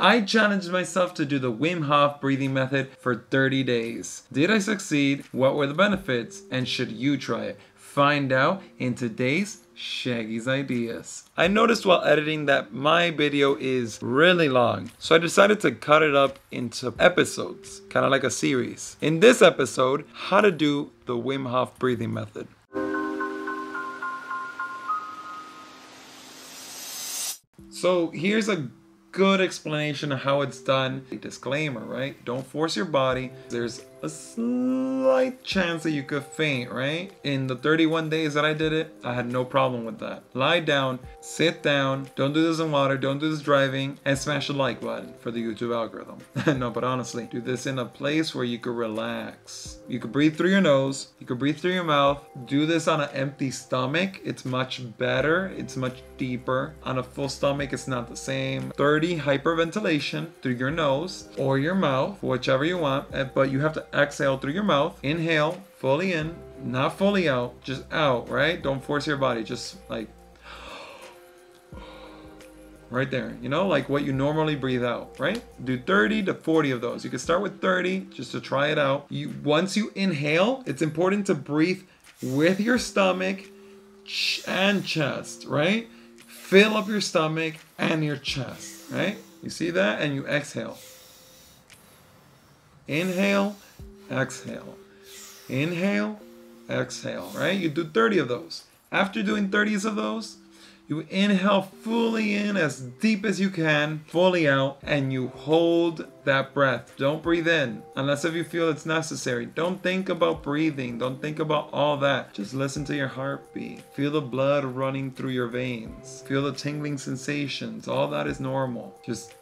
I challenged myself to do the Wim Hof breathing method for 30 days. Did I succeed? What were the benefits? And should you try it? Find out in today's Shaggy's Ideas. I noticed while editing that my video is really long, so I decided to cut it up into episodes, kind of like a series. In this episode, how to do the Wim Hof breathing method. So here's a good explanation of how it's done. A disclaimer, right? Don't force your body. There's a slight chance that you could faint, right? In the 31 days that I did it, I had no problem with that. Lie down, sit down, don't do this in water, don't do this driving, and smash the like button for the YouTube algorithm. No, but honestly, do this in a place where you could relax. You could breathe through your nose, you could breathe through your mouth. Do this on an empty stomach. It's much better, it's much deeper. On a full stomach, it's not the same. 30 hyperventilation through your nose or your mouth, whichever you want, but you have to exhale through your mouth. Inhale, fully in, not fully out, just out, right? Don't force your body, just like right there, you know, like what you normally breathe out, right? Do 30 to 40 of those. You can start with 30 just to try it out. Once you inhale, it's important to breathe with your stomach and chest, right? Fill up your stomach and your chest, right? You see that? And you exhale. Inhale, exhale. Inhale, exhale, right? You do 30 of those. After doing 30 of those, you inhale fully in as deep as you can, fully out, and you hold that breath. Don't breathe in unless if you feel it's necessary. Don't think about breathing. Don't think about all that. Just listen to your heartbeat. Feel the blood running through your veins. Feel the tingling sensations. All that is normal. Just,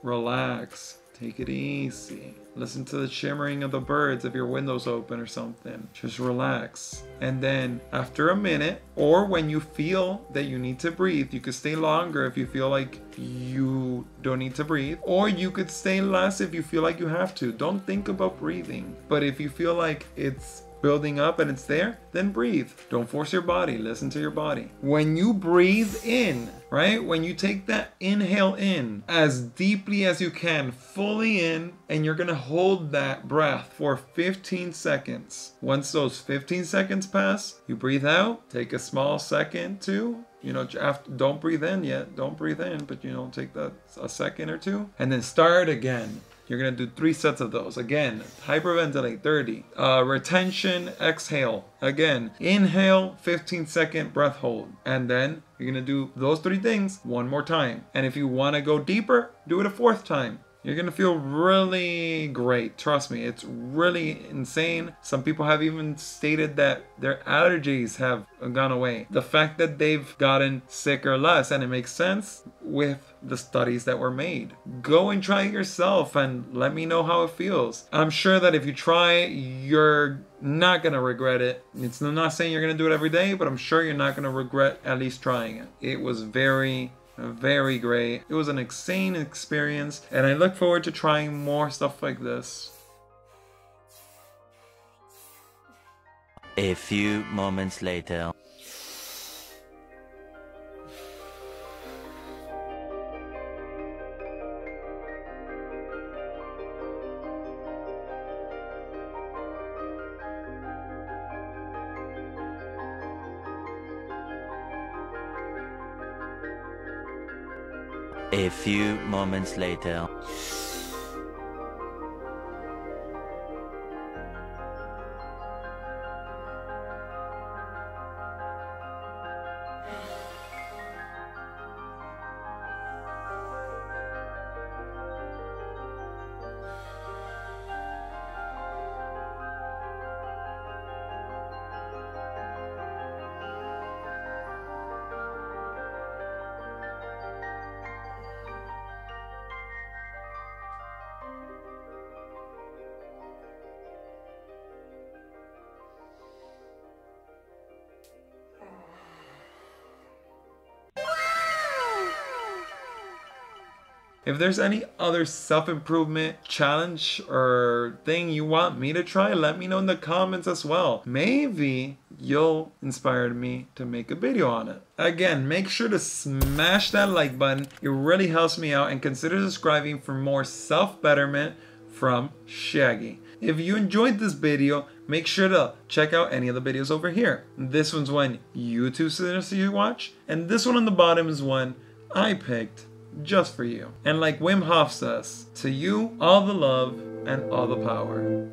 relax. Take it easy. Listen to the shimmering of the birds if your window's open or something. Just relax. And then after a minute, or when you feel that you need to breathe, you could stay longer if you feel like you don't need to breathe. Or you could stay less if you feel like you have to. Don't think about breathing. But if you feel like it's building up and it's there, then breathe. Don't force your body. Listen to your body. When you breathe in, right? When you take that inhale in as deeply as you can, fully in, and you're gonna hold that breath for 15 seconds. Once those 15 seconds pass, you breathe out. Take a small second to, don't breathe in yet. Don't breathe in, but take that a second or two, and then start again. You're going to do 3 sets of those. Again, hyperventilate, 30. Retention, exhale. Again, inhale, 15-second breath hold. And then you're going to do those 3 things one more time. And if you want to go deeper, do it a 4th time. You're going to feel really great. Trust me, it's really insane. Some people have even stated that their allergies have gone away. The fact that they've gotten sicker less, and it makes sense with the studies that were made. Go and try it yourself and let me know how it feels. I'm sure that if you try it, you're not going to regret it. I'm not saying you're going to do it every day, but I'm sure you're not going to regret at least trying it. It was very great. It was an insane experience, and I look forward to trying more stuff like this. A few moments later. A few moments later. If there's any other self-improvement challenge or thing you want me to try, let me know in the comments as well. Maybe you'll inspire me to make a video on it. Again, make sure to smash that like button. It really helps me out, and consider subscribing for more self-betterment from Shaggy. If you enjoyed this video, make sure to check out any of the videos over here. This one's one YouTube suggests you watch, and this one on the bottom is one I picked just for you. And like Wim Hof says, to you all the love and all the power.